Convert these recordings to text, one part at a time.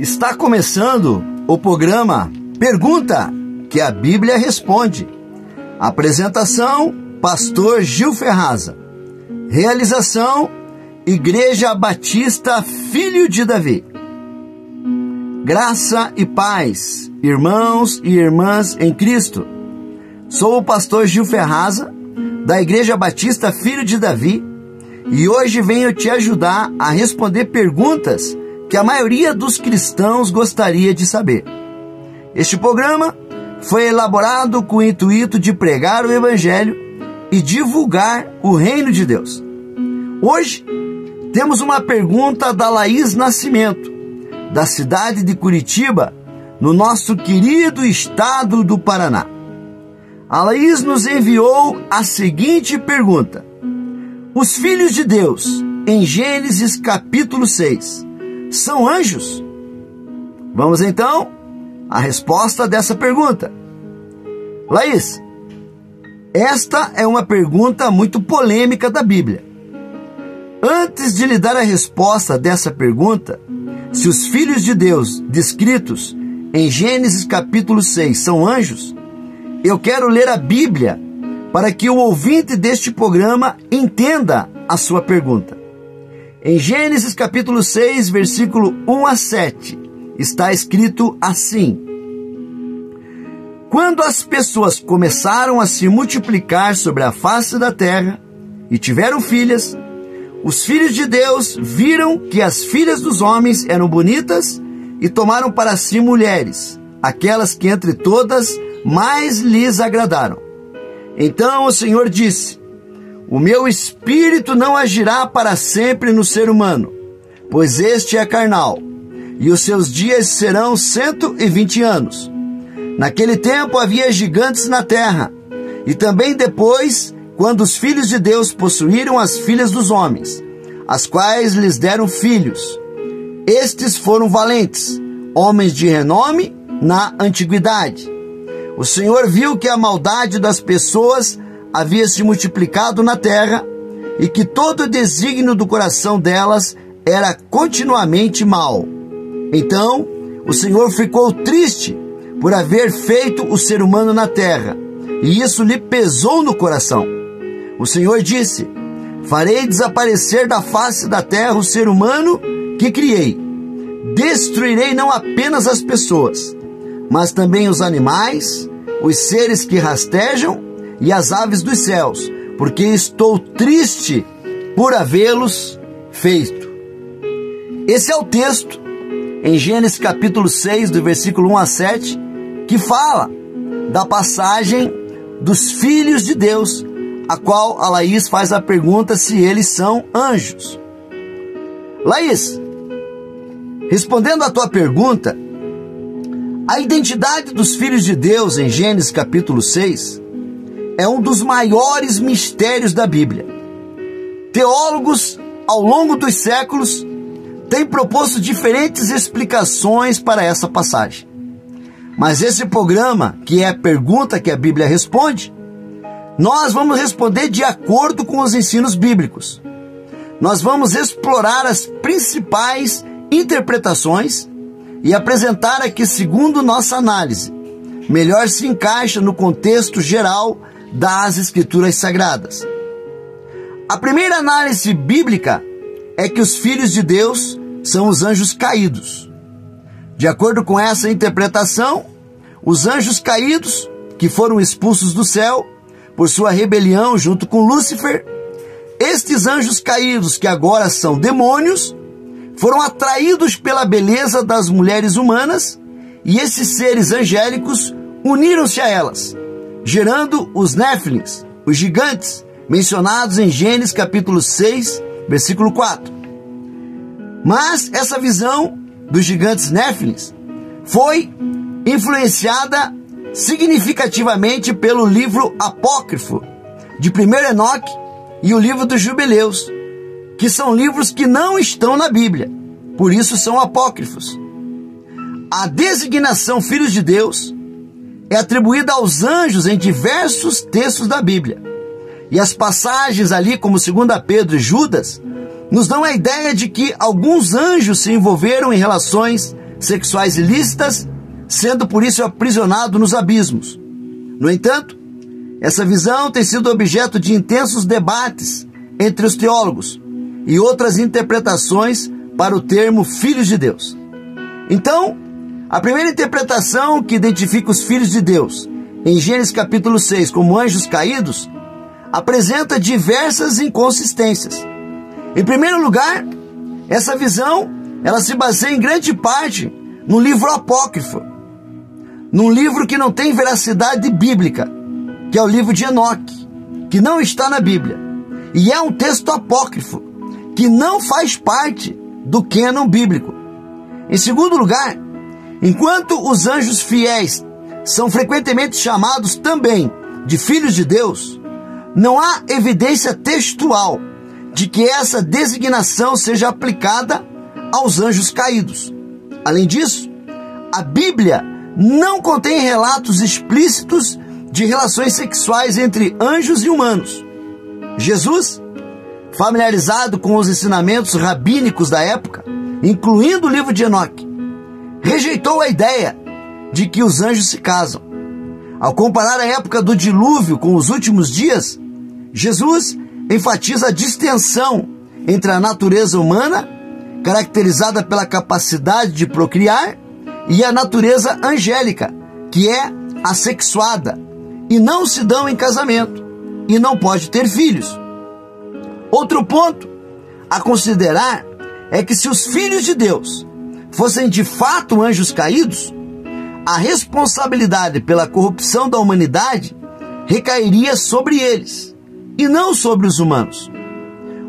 Está começando o programa Pergunta que a Bíblia Responde. Apresentação, Pastor Gil Ferraza. Realização, Igreja Batista Filho de Davi. Graça e paz, irmãos e irmãs em Cristo. Sou o pastor Gil Ferraza, da Igreja Batista Filho de Davi, e hoje venho te ajudar a responder perguntas que a maioria dos cristãos gostaria de saber. Este programa foi elaborado com o intuito de pregar o Evangelho e divulgar o Reino de Deus. Hoje temos uma pergunta da Laís Nascimento, da cidade de Curitiba, no nosso querido estado do Paraná. A Laís nos enviou a seguinte pergunta: os filhos de Deus, em Gênesis capítulo 6, são anjos? Vamos então à resposta dessa pergunta. Laís, esta é uma pergunta muito polêmica da Bíblia. Antes de lhe dar a resposta dessa pergunta, se os filhos de Deus descritos em Gênesis capítulo 6 são anjos, eu quero ler a Bíblia para que o ouvinte deste programa entenda a sua pergunta. Em Gênesis capítulo 6, versículo 1 a 7, está escrito assim: quando as pessoas começaram a se multiplicar sobre a face da terra e tiveram filhas, os filhos de Deus viram que as filhas dos homens eram bonitas e tomaram para si mulheres, aquelas que entre todas mais lhes agradaram. Então o Senhor disse: o meu espírito não agirá para sempre no ser humano, pois este é carnal, e os seus dias serão 120 anos. Naquele tempo havia gigantes na terra, e também depois, quando os filhos de Deus possuíram as filhas dos homens, as quais lhes deram filhos. Estes foram valentes, homens de renome na antiguidade. O Senhor viu que a maldade das pessoas havia se multiplicado na terra e que todo o desígnio do coração delas era continuamente mau. Então o Senhor ficou triste por haver feito o ser humano na terra, e isso lhe pesou no coração. O Senhor disse: farei desaparecer da face da terra o ser humano que criei. Destruirei não apenas as pessoas, mas também os animais, os seres que rastejam e as aves dos céus, porque estou triste por havê-los feito. Esse é o texto em Gênesis capítulo 6, do versículo 1 a 7, que fala da passagem dos filhos de Deus, a qual a Laís faz a pergunta se eles são anjos. Laís, respondendo à tua pergunta, a identidade dos filhos de Deus em Gênesis capítulo 6 é um dos maiores mistérios da Bíblia. Teólogos, ao longo dos séculos, têm proposto diferentes explicações para essa passagem. Mas esse programa, que é a pergunta que a Bíblia responde, nós vamos responder de acordo com os ensinos bíblicos. Nós vamos explorar as principais interpretações e apresentar aqui, segundo nossa análise, melhor se encaixa no contexto geral das Escrituras Sagradas. A primeira análise bíblica é que os filhos de Deus são os anjos caídos. De acordo com essa interpretação, os anjos caídos, que foram expulsos do céu por sua rebelião junto com Lúcifer, estes anjos caídos, que agora são demônios, foram atraídos pela beleza das mulheres humanas, e esses seres angélicos uniram-se a elas, gerando os Néfilins, os gigantes, mencionados em Gênesis capítulo 6, versículo 4. Mas essa visão dos gigantes Néfilins foi influenciada significativamente pelo livro apócrifo de 1 Enoque e o livro dos Jubileus, que são livros que não estão na Bíblia, por isso são apócrifos. A designação filhos de Deus é atribuída aos anjos em diversos textos da Bíblia. E as passagens ali, como 2 Pedro e Judas, nos dão a ideia de que alguns anjos se envolveram em relações sexuais ilícitas, sendo por isso aprisionado nos abismos. No entanto, essa visão tem sido objeto de intensos debates entre os teólogos e outras interpretações para o termo filhos de Deus. Então, a primeira interpretação que identifica os filhos de Deus em Gênesis capítulo 6 como anjos caídos apresenta diversas inconsistências. Em primeiro lugar, essa visão ela se baseia em grande parte no livro apócrifo, num livro que não tem veracidade bíblica, que é o livro de Enoque, que não está na Bíblia, e é um texto apócrifo, que não faz parte do cânon bíblico. Em segundo lugar, enquanto os anjos fiéis são frequentemente chamados também de filhos de Deus, não há evidência textual de que essa designação seja aplicada aos anjos caídos. Além disso, a Bíblia não contém relatos explícitos de relações sexuais entre anjos e humanos. Jesus, familiarizado com os ensinamentos rabínicos da época, incluindo o livro de Enoque, rejeitou a ideia de que os anjos se casam. Ao comparar a época do dilúvio com os últimos dias, Jesus enfatiza a distinção entre a natureza humana, caracterizada pela capacidade de procriar, e a natureza angélica, que é assexuada, e não se dão em casamento, e não pode ter filhos. Outro ponto a considerar é que se os filhos de Deus fossem de fato anjos caídos, a responsabilidade pela corrupção da humanidade recairia sobre eles, e não sobre os humanos.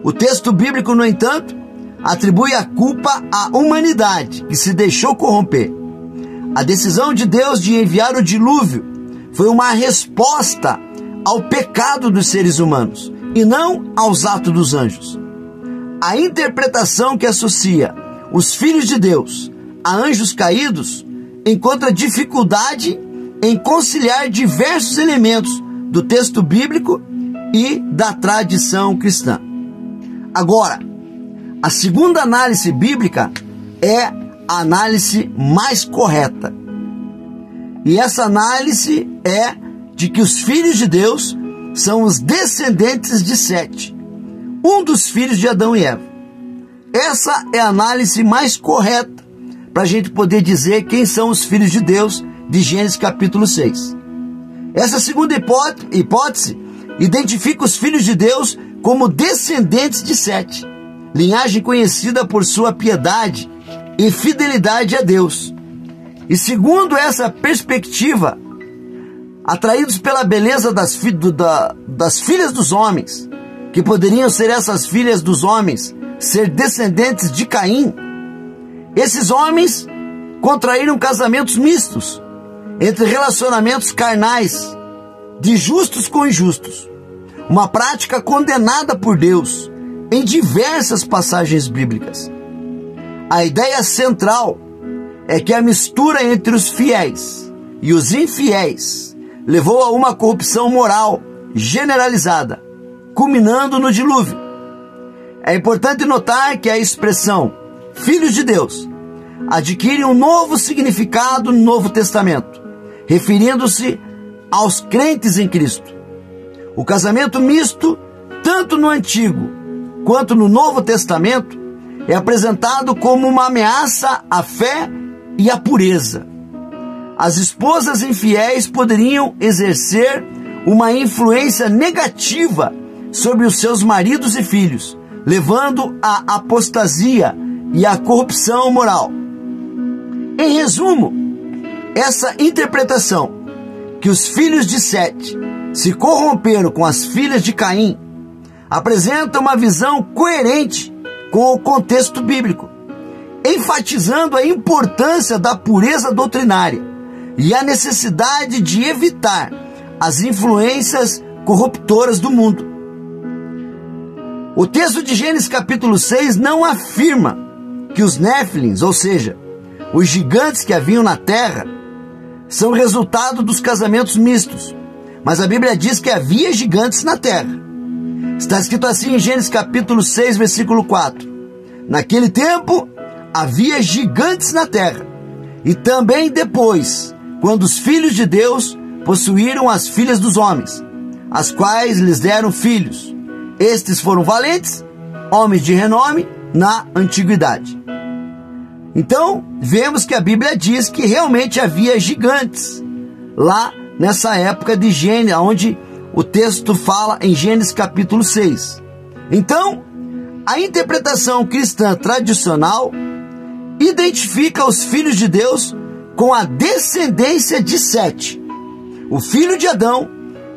O texto bíblico, no entanto, atribui a culpa à humanidade que se deixou corromper. A decisão de Deus de enviar o dilúvio foi uma resposta ao pecado dos seres humanos e não aos atos dos anjos. A interpretação que associa os filhos de Deus a anjos caídos encontra dificuldade em conciliar diversos elementos do texto bíblico e da tradição cristã. Agora, a segunda análise bíblica é a análise mais correta. E essa análise é de que os filhos de Deus são os descendentes de Sete, um dos filhos de Adão e Eva. Essa é a análise mais correta para a gente poder dizer quem são os filhos de Deus de Gênesis capítulo 6. Essa segunda hipótese identifica os filhos de Deus como descendentes de Sete, linhagem conhecida por sua piedade e fidelidade a Deus. E segundo essa perspectiva, atraídos pela beleza das filhas dos homens, que poderiam ser essas filhas dos homens, ser descendentes de Caim, esses homens contraíram casamentos mistos entre relacionamentos carnais, de justos com injustos, uma prática condenada por Deus em diversas passagens bíblicas. A ideia central é que a mistura entre os fiéis e os infiéis levou a uma corrupção moral generalizada, culminando no dilúvio. É importante notar que a expressão filhos de Deus adquire um novo significado no Novo Testamento, referindo-se aos crentes em Cristo. O casamento misto, tanto no Antigo quanto no Novo Testamento, é apresentado como uma ameaça à fé e à pureza. As esposas infiéis poderiam exercer uma influência negativa sobre os seus maridos e filhos, levando à apostasia e à corrupção moral. Em resumo, essa interpretação que os filhos de Sete se corromperam com as filhas de Caim apresenta uma visão coerente com o contexto bíblico, enfatizando a importância da pureza doutrinária e a necessidade de evitar as influências corruptoras do mundo. O texto de Gênesis capítulo 6 não afirma que os Néfilins, ou seja, os gigantes que haviam na terra, são resultado dos casamentos mistos, mas a Bíblia diz que havia gigantes na terra. Está escrito assim em Gênesis capítulo 6, versículo 4. Naquele tempo havia gigantes na terra, e também depois, quando os filhos de Deus possuíram as filhas dos homens, as quais lhes deram filhos. Estes foram valentes, homens de renome na antiguidade. Então, vemos que a Bíblia diz que realmente havia gigantes lá nessa época de Gênesis, onde o texto fala em Gênesis capítulo 6. Então, a interpretação cristã tradicional identifica os filhos de Deus com a descendência de Sete, o filho de Adão,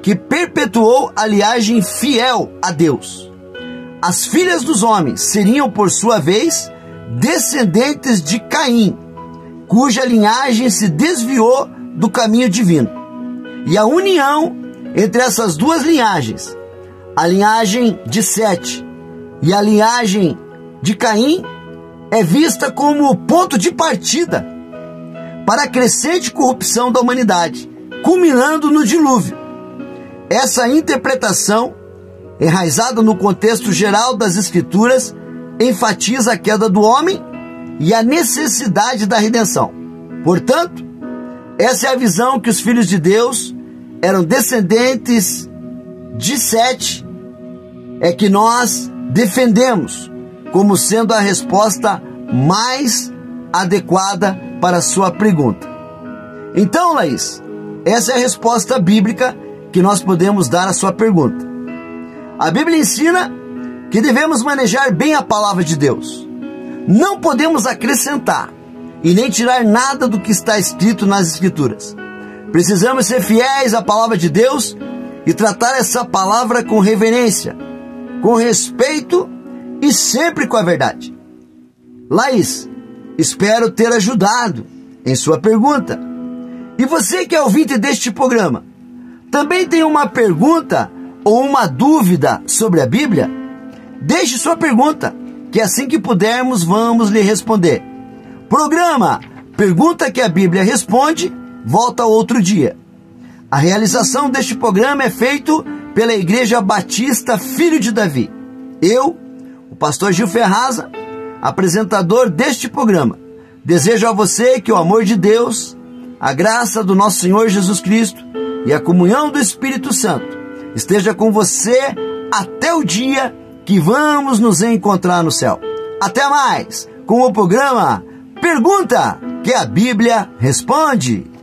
que perpetuou a linhagem fiel a Deus. As filhas dos homens seriam, por sua vez, descendentes de Caim, cuja linhagem se desviou do caminho divino. E a união entre essas duas linhagens, a linhagem de Sete e a linhagem de Caim, é vista como o ponto de partida para a crescente corrupção da humanidade, culminando no dilúvio. Essa interpretação, enraizada no contexto geral das Escrituras, enfatiza a queda do homem e a necessidade da redenção. Portanto, essa é a visão que os filhos de Deus eram descendentes de Sete, é que nós defendemos como sendo a resposta mais adequada para a sua pergunta. Então, Laís, essa é a resposta bíblica que nós podemos dar à sua pergunta. A Bíblia ensina que devemos manejar bem a palavra de Deus. Não podemos acrescentar e nem tirar nada do que está escrito nas Escrituras. Precisamos ser fiéis à palavra de Deus e tratar essa palavra com reverência, com respeito e sempre com a verdade. Laís, espero ter ajudado em sua pergunta. E você que é ouvinte deste programa, também tem uma pergunta ou uma dúvida sobre a Bíblia? Deixe sua pergunta, que assim que pudermos vamos lhe responder. Programa Pergunta que a Bíblia Responde volta outro dia. A realização deste programa é feito pela Igreja Batista Filho de Davi. Eu, o pastor Gil Ferraza, apresentador deste programa, desejo a você que o amor de Deus, a graça do nosso Senhor Jesus Cristo e a comunhão do Espírito Santo esteja com você até o dia que vamos nos encontrar no céu. Até mais com o programa Pergunta que a Bíblia Responde.